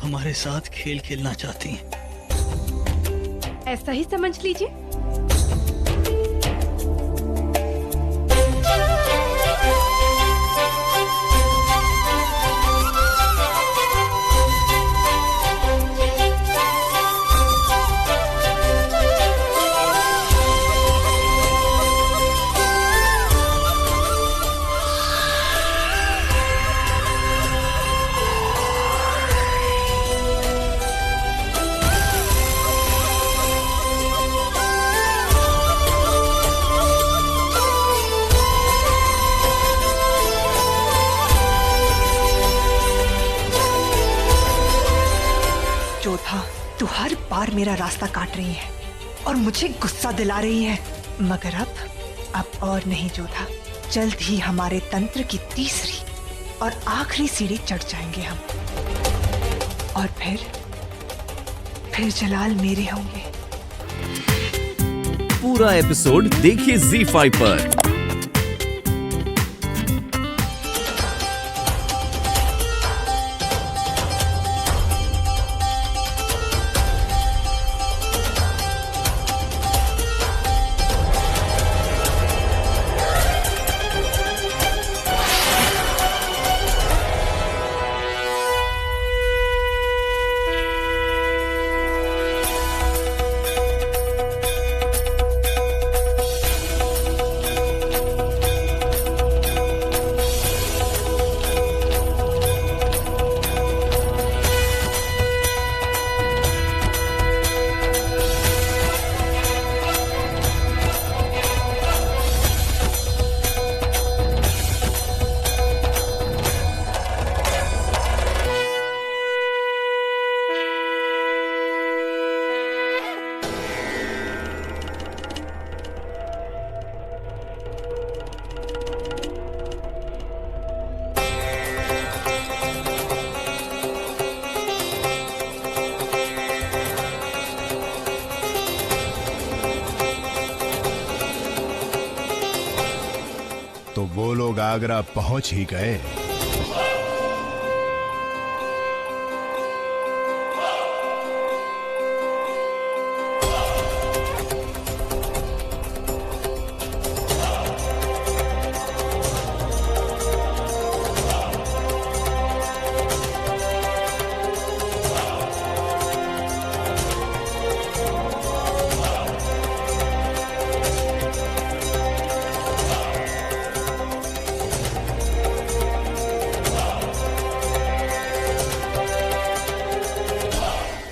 हमारे साथ खेल खेलना चाहती हैं। ऐसा ही समझ लीजिए। जोधा, तू हर बार मेरा रास्ता काट रही है और मुझे गुस्सा दिला रही है, मगर अब और नहीं जोधा। जल्द ही हमारे तंत्र की तीसरी और आखिरी सीढ़ी चढ़ जाएंगे हम, और फिर जलाल मेरे होंगे। पूरा एपिसोड देखिए ZEE5 पर। तो वो लोग आगरा पहुंच ही गए।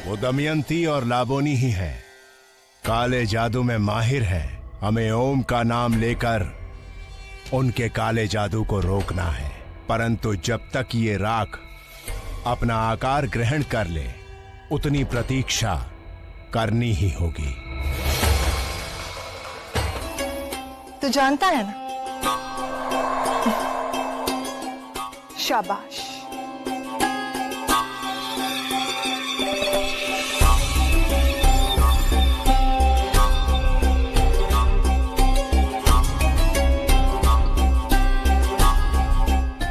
वो दमयंती और लाबोनी ही है, काले जादू में माहिर है। हमें ओम का नाम लेकर उनके काले जादू को रोकना है, परंतु जब तक ये राख अपना आकार ग्रहण कर ले उतनी प्रतीक्षा करनी ही होगी। तू जानता है ना, शाबाश।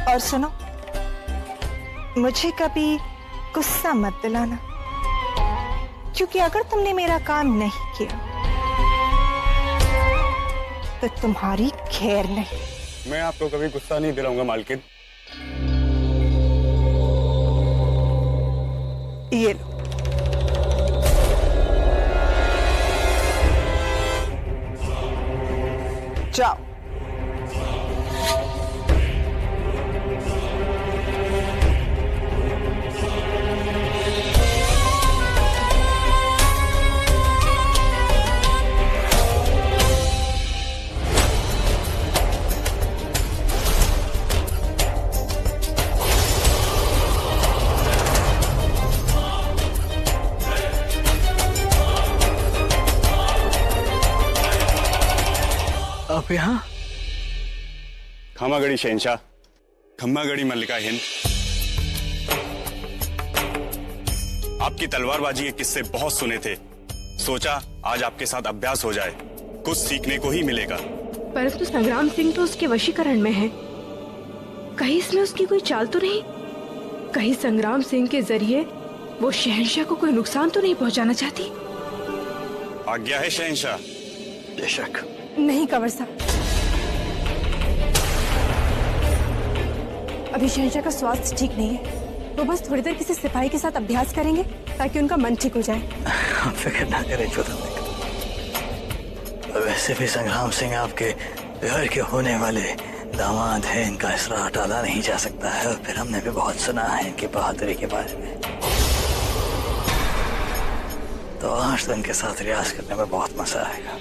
और सुनो, मुझे कभी गुस्सा मत दिलाना, क्योंकि अगर तुमने मेरा काम नहीं किया तो तुम्हारी खैर नहीं। मैं आपको कभी गुस्सा नहीं दिलाऊंगा मालकिन। ये लो। जाओ। आप यहाँ? खम्मागढ़ी शहंशाह, खम्मागढ़ी मल्लिका हिंद। आपकी तलवारबाजी के किस्से बहुत सुने थे, सोचा आज आपके साथ अभ्यास हो जाए, कुछ सीखने को ही मिलेगा। परंतु संग्राम सिंह तो उसके वशीकरण में है, कहीं इसमें उसकी कोई चाल तो नहीं? कहीं संग्राम सिंह के जरिए वो शहंशाह को कोई नुकसान तो नहीं पहुंचाना चाहती? आज्ञा है शहंशाह। बेशक। नहीं कंवर साहब, अभी शहंशाह का स्वास्थ्य ठीक नहीं है। वो बस थोड़ी देर किसी सिपाही के साथ अभ्यास करेंगे ताकि उनका मन ठीक हो जाए। आप फिक्र ना करें जोधा बेगम। वैसे भी संग्राम सिंह आपके घर के होने वाले दामाद हैं, इनका इसरा टाला नहीं जा सकता है। और फिर हमने भी बहुत सुना है इनकी बहादुरी के बारे में, तो आज तो इनके साथ रियाज करने में बहुत मजा आएगा।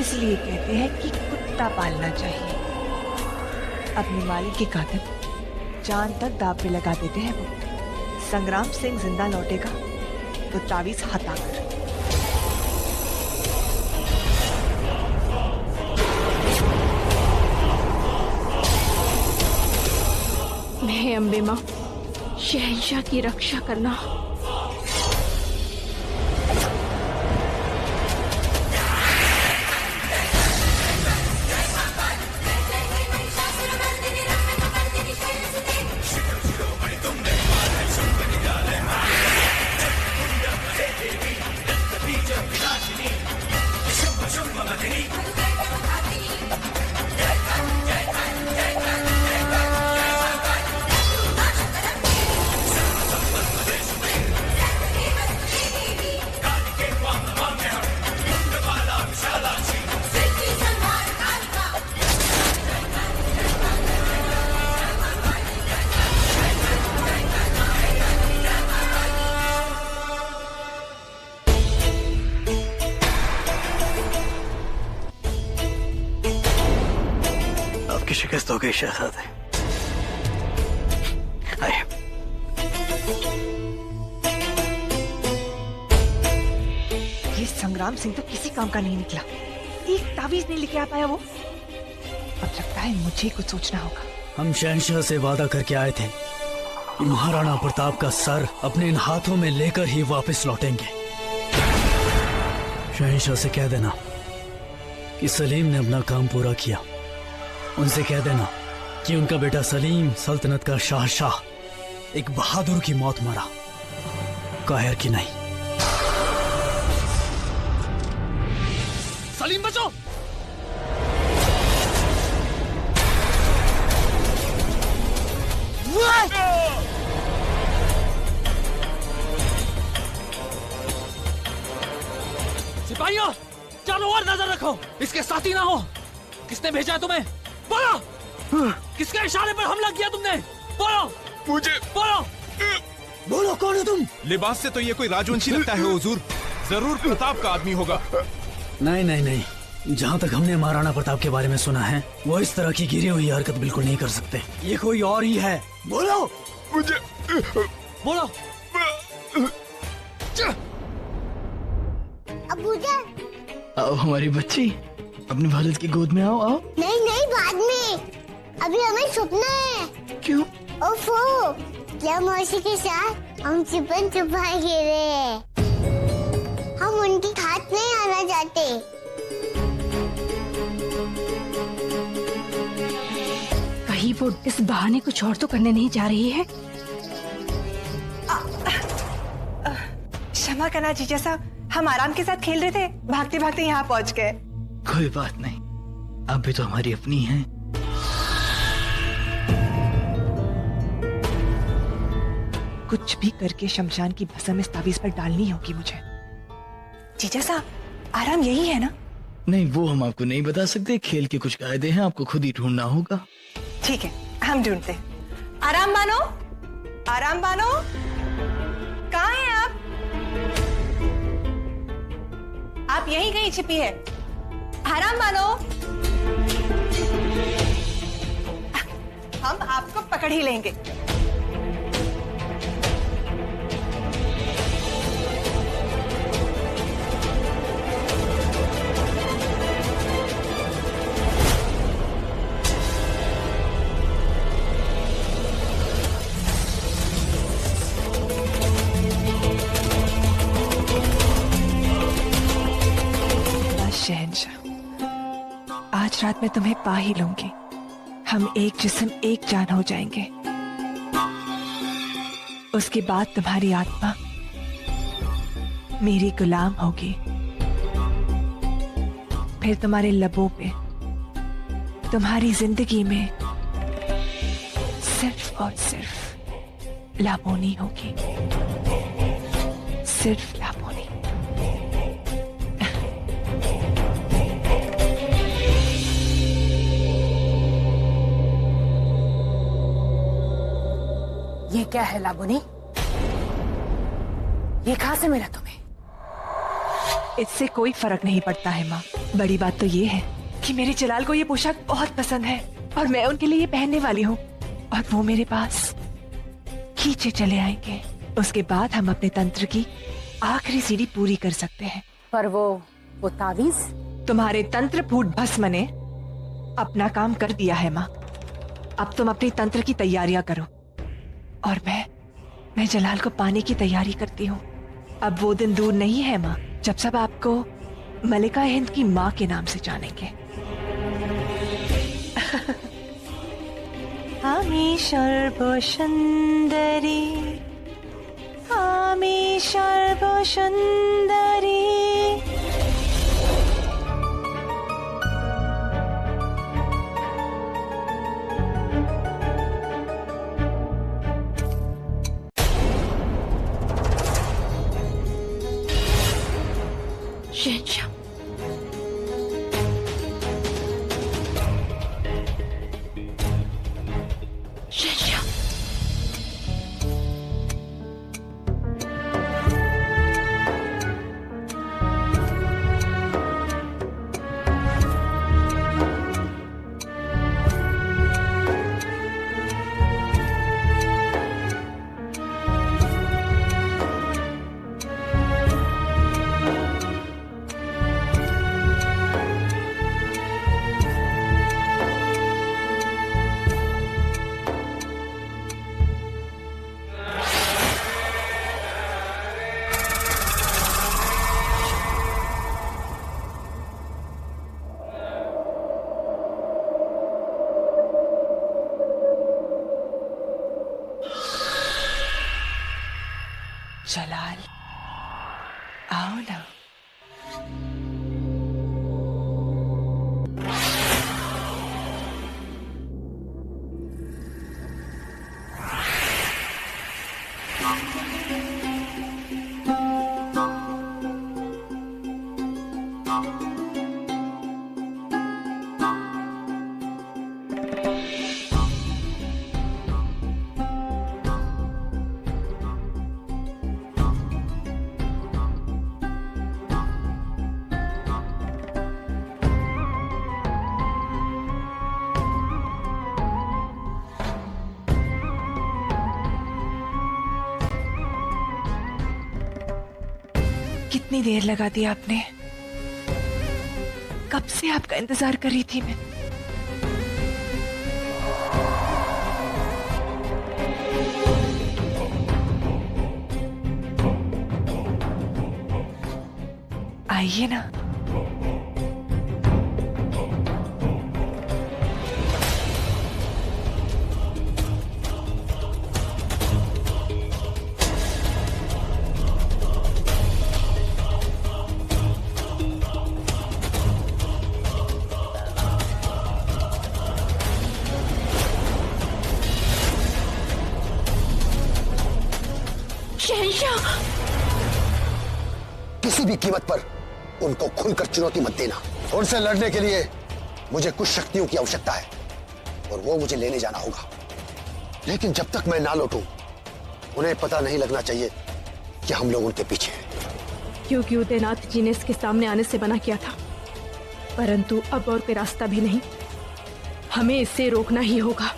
इसलिए कहते हैं कि कुत्ता पालना चाहिए। अपने मालिक की खातिर जान तक दांव पे लगा देते हैं वो। संग्राम सिंह जिंदा लौटेगा तो तावीज हटा कर। मैं अम्बे माँ, शहंशाह की रक्षा करना। आपकी शिकस्त हो गई शहजादे। आइए। ये संग्राम सिंह तो किसी काम का नहीं निकला। एक तावीज नहीं लेके आ पाया वो। अब लगता है मुझे कुछ सोचना होगा। हम शहंशाह से वादा करके आए थे कि महाराणा प्रताप का सर अपने इन हाथों में लेकर ही वापस लौटेंगे। शहंशाह से कह देना कि सलीम ने अपना काम पूरा किया। उनसे कह देना कि उनका बेटा सलीम सल्तनत का शाहशाह एक बहादुर की मौत मरा, कायर की नहीं। सलीम बचो! सिपाहियों, चारों ओर नजर रखो, इसके साथी ना हो। किसने भेजा है तुम्हें? बोलो! किसके इशारे पर हमला किया तुमने? बोलो! मुझे बोलो! बोलो, कौन हो तुम? लिबास से तो ये कोई राजवंशी लगता है हुजूर। जरूर प्रताप का आदमी होगा। नहीं नहीं नहीं, जहाँ तक हमने महाराणा प्रताप के बारे में सुना है, वो इस तरह की गिरी हुई हरकत बिल्कुल नहीं कर सकते। ये कोई और ही है। बोलो! मुझे बोलो! आओ हमारी बच्ची, अपने वालिद की गोद में आओ। आओ। नहीं नहीं, बाद में, अभी हमें छुपना है। क्यों? ओफो, क्या मौसी के साथ हम छिपन छुपाई खेल रहे हैं। हम उनके हाथ नहीं आना चाहते। कहीं वो इस बहाने कुछ और तो करने नहीं जा रही है। क्षमा करना जीजा साहब, हम आराम के साथ खेल रहे थे, भागते भागते यहाँ पहुँच गए। कोई बात नहीं, आप भी तो हमारी अपनी हैं। कुछ भी करके शमशान की भस्म इस तावीज पर डालनी होगी मुझे। जीजा साहब, आराम यही है ना? नहीं, वो हम आपको नहीं बता सकते। खेल के कुछ कायदे हैं, आपको खुद ही ढूंढना होगा। ठीक है, हम ढूंढते। आराम बानो, आराम बानो, कहाँ हैं आप? आप यहीं कहीं छिपी है। आराम बानो, हम आपको पकड़ ही लेंगे। शहंशाह, आज रात मैं तुम्हें पा ही लूंगी। हम एक जिस्म एक जान हो जाएंगे। उसके बाद तुम्हारी आत्मा मेरी गुलाम होगी। फिर तुम्हारे लबों पे, तुम्हारी जिंदगी में सिर्फ और सिर्फ लाबोनी होगी, सिर्फ लाबोनी। ये क्या है लाबोनी? ये कहां से मिला तुम्हें? इससे कोई फर्क नहीं पड़ता है माँ। बड़ी बात तो ये है कि मेरे जलाल को ये पोशाक बहुत पसंद है और मैं उनके लिए ये पहनने वाली हूँ, और वो मेरे पास खींचे चले आएंगे। उसके बाद हम अपने तंत्र की आखिरी सीढ़ी पूरी कर सकते हैं। पर वो तावीज? तुम्हारे तंत्र फूट भस्म ने अपना काम कर दिया है माँ। अब तुम अपनी तंत्र की तैयारियां करो और मैं जलाल को पाने की तैयारी करती हूँ। अब वो दिन दूर नहीं है माँ, जब सब आपको मलिका हिंद की माँ के नाम से जानेंगे। आमी सर्वसुंदरी, आमी सर्वसुंदरी। शहंशाह, शहंशाह, जलाल, आओ ना। कितनी देर लगा दी आपने? कब से आपका इंतजार कर रही थी मैं। आइए ना। शहंशाह, किसी भी कीमत पर उनको खुलकर चुनौती मत देना। उनसे लड़ने के लिए मुझे कुछ शक्तियों की आवश्यकता है और वो मुझे लेने जाना होगा, लेकिन जब तक मैं ना लौटूं उन्हें पता नहीं लगना चाहिए कि हम लोग उनके पीछे हैं। क्योंकि उदयनाथ जी ने इसके सामने आने से मना किया था, परंतु अब और कोई रास्ता भी नहीं, हमें इसे रोकना ही होगा।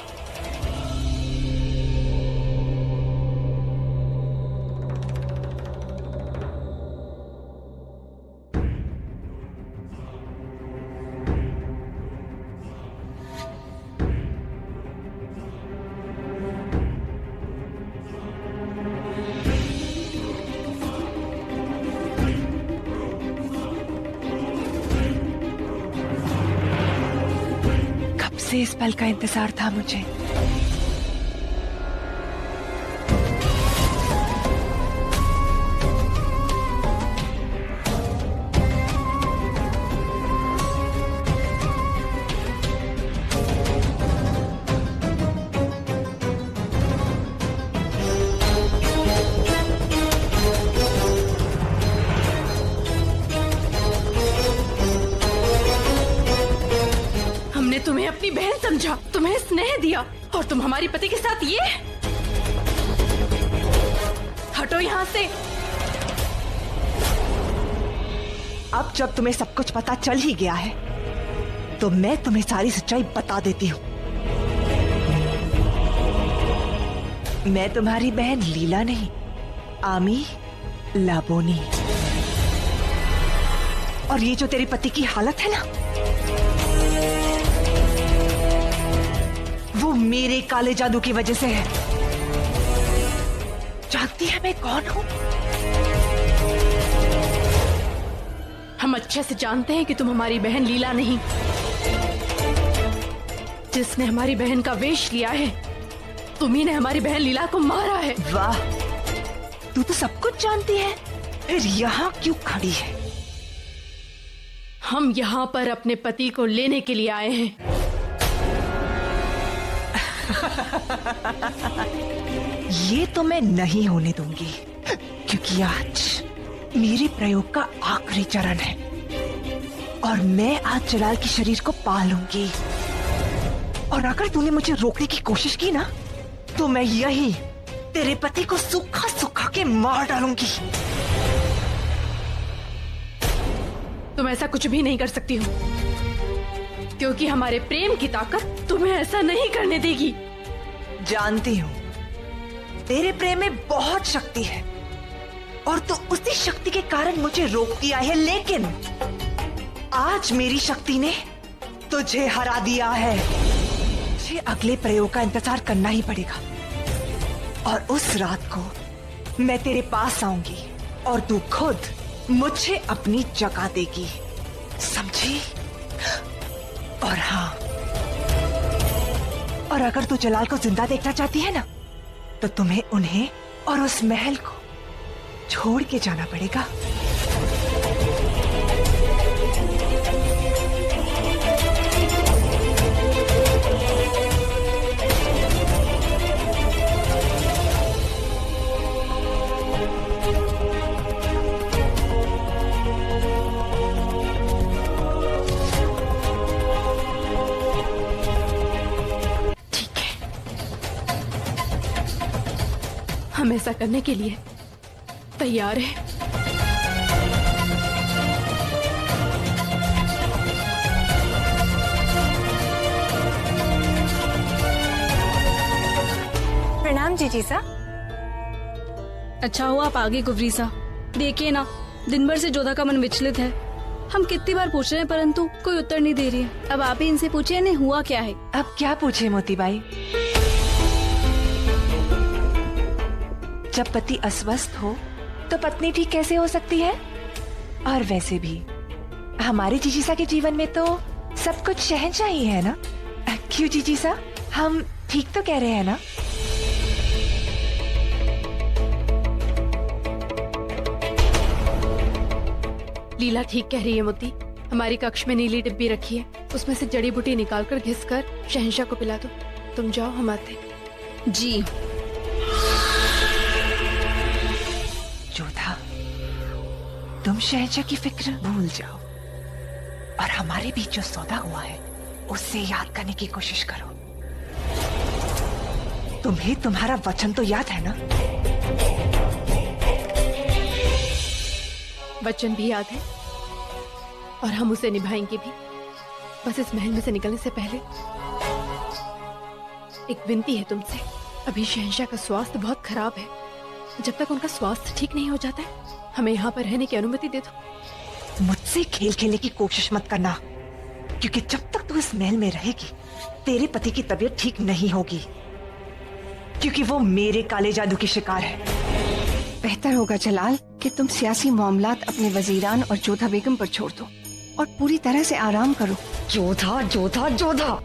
से इस पल का इंतजार था मुझे। तुम्हें अपनी बहन समझा, तुम्हें स्नेह दिया, और तुम हमारे पति के साथ ये। हटो यहाँ से। अब जब तुम्हें सब कुछ पता चल ही गया है तो मैं तुम्हें सारी सच्चाई बता देती हूँ। मैं तुम्हारी बहन लीला नहीं, आमी लाबोनी। और ये जो तेरे पति की हालत है ना, वो मेरे काले जादू की वजह से है। जानती है मैं कौन हूं? हम अच्छे से जानते हैं कि तुम हमारी बहन लीला नहीं, जिसने हमारी बहन का वेश लिया है, तुम्ही ने हमारी बहन लीला को मारा है। वाह, तू तो सब कुछ जानती है, फिर यहाँ क्यों खड़ी है? हम यहाँ पर अपने पति को लेने के लिए आए हैं। ये तो मैं नहीं होने दूंगी, क्योंकि आज मेरे प्रयोग का आखिरी चरण है और मैं आज जलाल के शरीर को पालूंगी। और अगर तूने मुझे रोकने की कोशिश की ना, तो मैं यही तेरे पति को सूखा सूखा के मार डालूंगी। तुम ऐसा कुछ भी नहीं कर सकती हो, क्योंकि हमारे प्रेम की ताकत तुम्हें ऐसा नहीं करने देगी। जानती हूँ तेरे प्रेम में बहुत शक्ति है और तू उसी शक्ति के कारण मुझे रोक दिया है, लेकिन आज मेरी शक्ति ने तुझे हरा दिया है। मुझे अगले प्रयोग का इंतजार करना ही पड़ेगा और उस रात को मैं तेरे पास आऊंगी और तू खुद मुझे अपनी जगह देगी, समझी? और हाँ, और अगर तू जलाल को जिंदा देखना चाहती है ना, तो तुम्हें उन्हें और उस महल को छोड़ के जाना पड़ेगा। हम ऐसा करने के लिए तैयार हैं। प्रणाम जीजीसा। अच्छा हुआ आप आगे गुवरीसा। देखिए ना, दिन भर से जोधा का मन विचलित है। हम कितनी बार पूछ रहे हैं परंतु कोई उत्तर नहीं दे रही है। अब आप ही इनसे पूछिए इन्हें हुआ क्या है। अब क्या पूछे मोतीबाई? जब पति अस्वस्थ हो तो पत्नी ठीक कैसे हो सकती है? और वैसे भी हमारे जीजीसा के जीवन में तो सब कुछ शहंशाही है ना। क्यों जीजीसा, हम ठीक तो कह रहे हैं ना? लीला ठीक कह रही है मोती। हमारी कक्ष में नीली डिब्बी रखी है, उसमें से जड़ी बूटी निकालकर घिसकर शहंशाह को पिला दो। तुम जाओ, हम आते। जी। तुम शहंशाह की फिक्र भूल जाओ और हमारे बीच जो सौदा हुआ है उससे याद करने की कोशिश करो। तुम्हें तुम्हारा वचन तो याद है ना? वचन भी याद है और हम उसे निभाएंगे भी। बस इस महल में से निकलने से पहले एक विनती है तुमसे। अभी शहंशाह का स्वास्थ्य बहुत खराब है। जब तक उनका स्वास्थ्य ठीक नहीं हो जाता है हमें यहाँ पर रहने की अनुमति दे दो। मुझसे खेल खेलने की कोशिश मत करना, क्योंकि जब तक तू इस महल में रहेगी तेरे पति की तबीयत ठीक नहीं होगी, क्योंकि वो मेरे काले जादू की शिकार है। बेहतर होगा जलाल कि तुम सियासी मामलात अपने वजीरान और जोधा बेगम पर छोड़ दो और पूरी तरह से आराम करो। जोधा जोधा जोधा,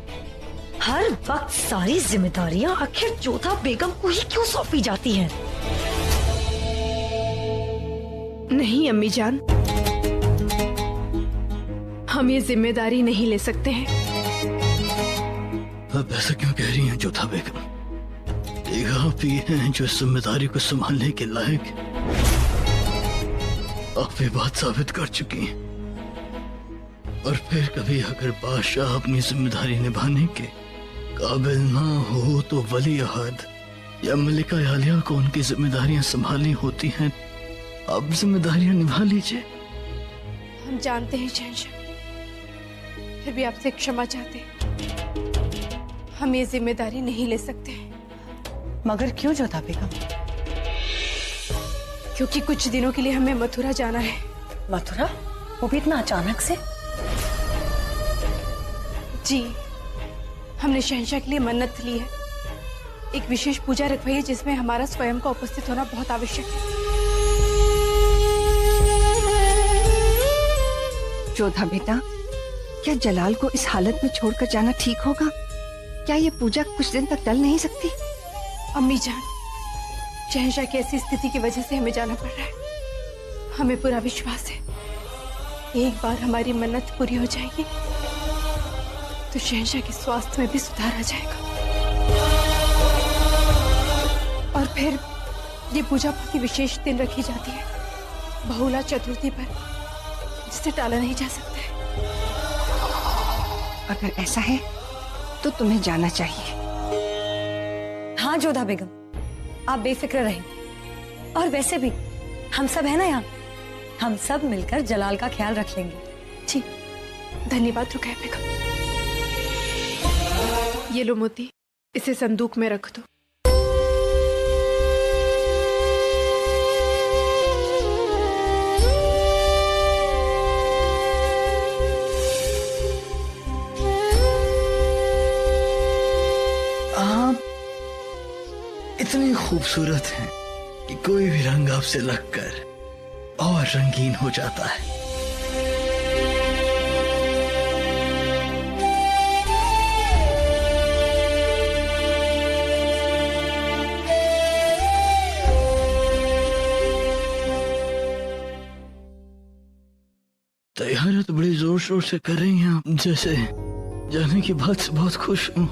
हर वक्त सारी जिम्मेदारियां आखिर जोधा बेगम को ही क्यों सौंपी जाती हैं? नहीं अम्मी जान, हम ये जिम्मेदारी नहीं ले सकते हैं। आप ऐसा क्यों कह रही हैं जोधा बेगम? एक आप ही हैं जो इस जिम्मेदारी को संभालने के लायक। आप ये बात साबित कर चुकी हैं। और फिर कभी अगर बादशाह अपनी जिम्मेदारी निभाने के काबिल ना हो तो वली अहद या मलिका आलिया को उनकी जिम्मेदारियां संभालनी होती हैं। आप जिम्मेदारियां निभा लीजिए। हम जानते हैं शहंशाह, फिर भी आपसे क्षमा चाहते हैं। हम ये जिम्मेदारी नहीं ले सकते हैं। मगर क्यों जोधा बेगम? क्योंकि कुछ दिनों के लिए हमें मथुरा जाना है। मथुरा? वो भी इतना अचानक से? जी, हमने शहंशाह के लिए मन्नत ली है। एक विशेष पूजा रखवाई है जिसमें हमारा स्वयं का उपस्थित होना बहुत आवश्यक है। जोधा बेटा, क्या जलाल को इस हालत में छोड़कर जाना ठीक होगा? क्या ये पूजा कुछ दिन तक टल नहीं सकती? अम्मी जान, शहंशाह की ऐसी स्थिति की वजह से हमें जाना पड़ रहा है। हमें पूरा विश्वास है एक बार हमारी मन्नत पूरी हो जाएगी तो शहंशाह के स्वास्थ्य में भी सुधार आ जाएगा। और फिर ये पूजा बहुत ही विशेष दिन रखी जाती है, बहुला चतुर्थी पर, जिसे टाला नहीं जा सकता है। अगर ऐसा है तो तुम्हें जाना चाहिए। हाँ जोधा बेगम, आप बेफिक्र रहें। और वैसे भी हम सब है ना यहाँ, हम सब मिलकर जलाल का ख्याल रख लेंगे। जी, धन्यवाद रुकैया बेगम। ये लो मोती, इसे संदूक में रख दो। आप इतनी खूबसूरत हैं कि कोई भी रंग आपसे लगकर और रंगीन हो जाता है। तैयारियां तो बड़ी जोर शोर से कर रही हैं आप, जैसे जाने की बात से बहुत खुश हूं।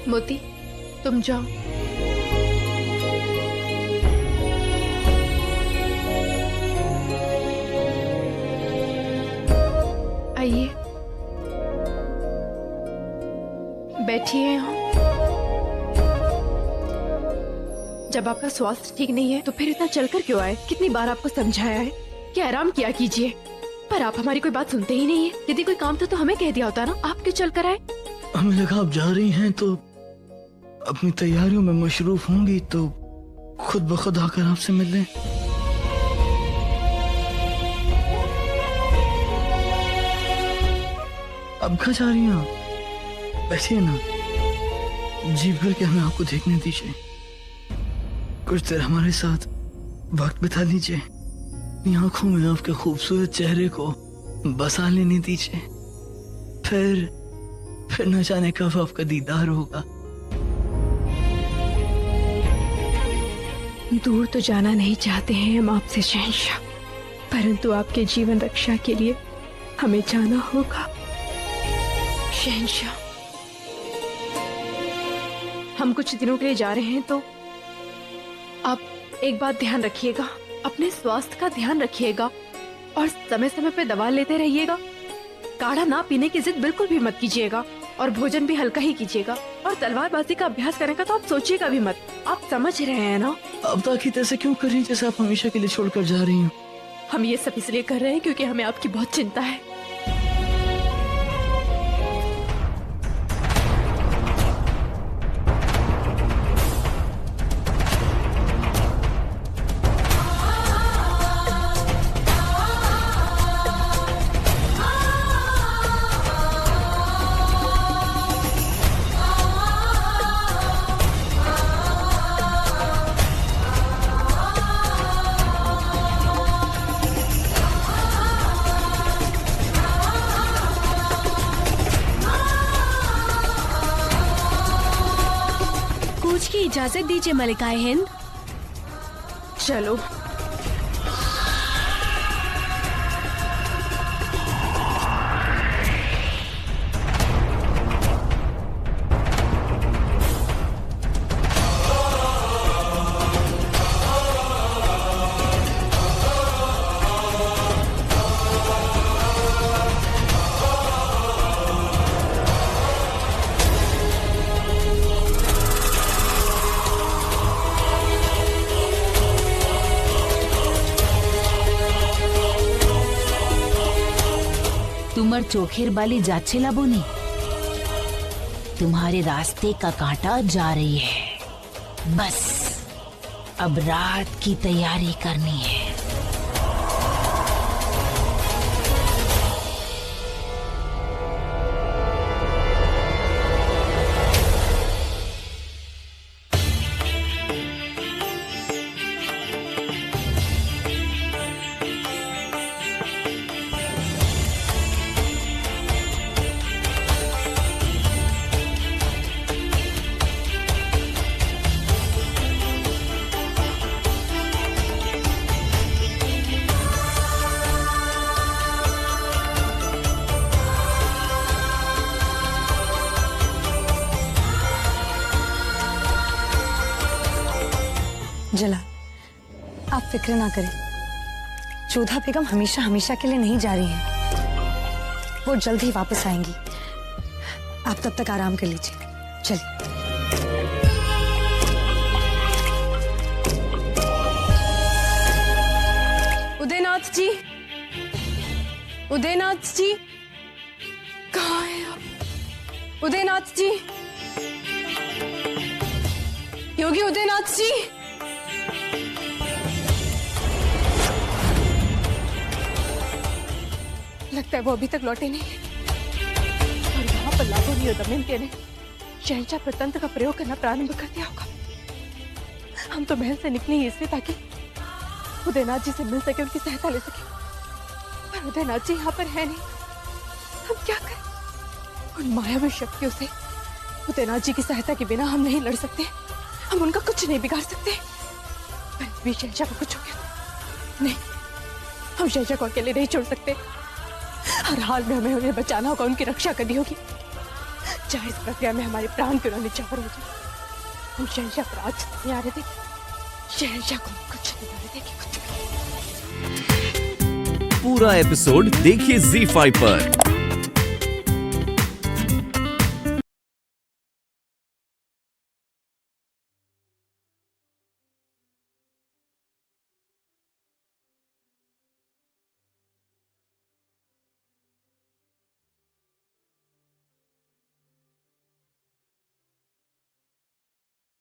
मोती, तुम जाओ। आइए, बैठिए यहाँ। जब आपका स्वास्थ्य ठीक नहीं है तो फिर इतना चलकर क्यों आए? कितनी बार आपको समझाया है कि आराम किया कीजिए, पर आप हमारी कोई बात सुनते ही नहीं है। यदि कोई काम था तो हमें कह दिया होता ना, आप क्यों चलकर आए? हमें लगा आप जा रही हैं तो अपनी तैयारियों में मशरूफ होंगी तो खुद ब खुद आकर आपसे मिल लें। अब कहाँ जा रही हैं आप? बैठिए ना, जी भर के हमें आपको देखने दीजिए। कुछ देर हमारे साथ वक्त बिता लीजिए। अपनी आंखों में आपके खूबसूरत चेहरे को बसा लेने दीजिए। फिर न जाने कब आपका दीदार होगा। दूर तो जाना नहीं चाहते हैं हम आपसे शहंशाह, परंतु आपके जीवन रक्षा के लिए हमें जाना होगा शहंशाह। हम कुछ दिनों के लिए जा रहे हैं तो आप एक बात ध्यान रखिएगा, अपने स्वास्थ्य का ध्यान रखिएगा और समय समय पे दवा लेते रहिएगा। काढ़ा ना पीने की जिद बिल्कुल भी मत कीजिएगा और भोजन भी हल्का ही कीजिएगा। और तलवारबाजी का अभ्यास करने का तो आप सोचिएगा भी मत। आप समझ रहे हैं ना? अब ताकि ऐसे क्यों कर रही हैं जैसे आप हमेशा के लिए छोड़कर जा रही हैं? हम ये सब इसलिए कर रहे हैं क्योंकि हमें आपकी बहुत चिंता है। कूच की इजाजत दीजिए मलिकाए हिंद। चलो। तुमर चोखेर बाली जाच्छे लाबोनी, तुम्हारे रास्ते का कांटा जा रही है। बस अब रात की तैयारी करनी है। जलाल, आप फिक्र ना करें। जोधा बेगम हमेशा हमेशा के लिए नहीं जा रही हैं। वो जल्द ही वापस आएंगी। आप तब तक आराम कर लीजिए। चलिए। उदयनाथ जी, उदयनाथ जी, कहाँ हैं आप? उदयनाथ जी, योगी उदयनाथ जी। लगता है वो अभी तक लौटे नहीं और यहाँ पर लाबोनी और दमयंती ने शहंशाह प्रतंत्र का प्रयोग करना प्रारंभ कर दिया होगा। हम तो महल से निकले ही इसलिए ताकि उदयनाथ जी से मिल सके, उनकी सहायता ले सके, पर उदयनाथ जी यहाँ पर है नहीं। हम क्या करें? उन मायावी शक्तियों से उदयनाथ जी की सहायता के बिना हम नहीं लड़ सकते, हम उनका कुछ नहीं बिगाड़ सकते। पर भी शहंशाह को कुछ हो गया नहीं, हम शहंशाह को अकेले नहीं छोड़ सकते। हर हाल में हमें उन्हें बचाना होगा, उनकी रक्षा करनी होगी, चाहे इस प्रक्रिया में हमारे प्राण क्यों न निछावर हो जाए। हम शहंशाह पर आज नहीं आ रहे थे, शहंशाह को कुछ नहीं आ रहे थे। पूरा एपिसोड देखिए ZEE5 पर।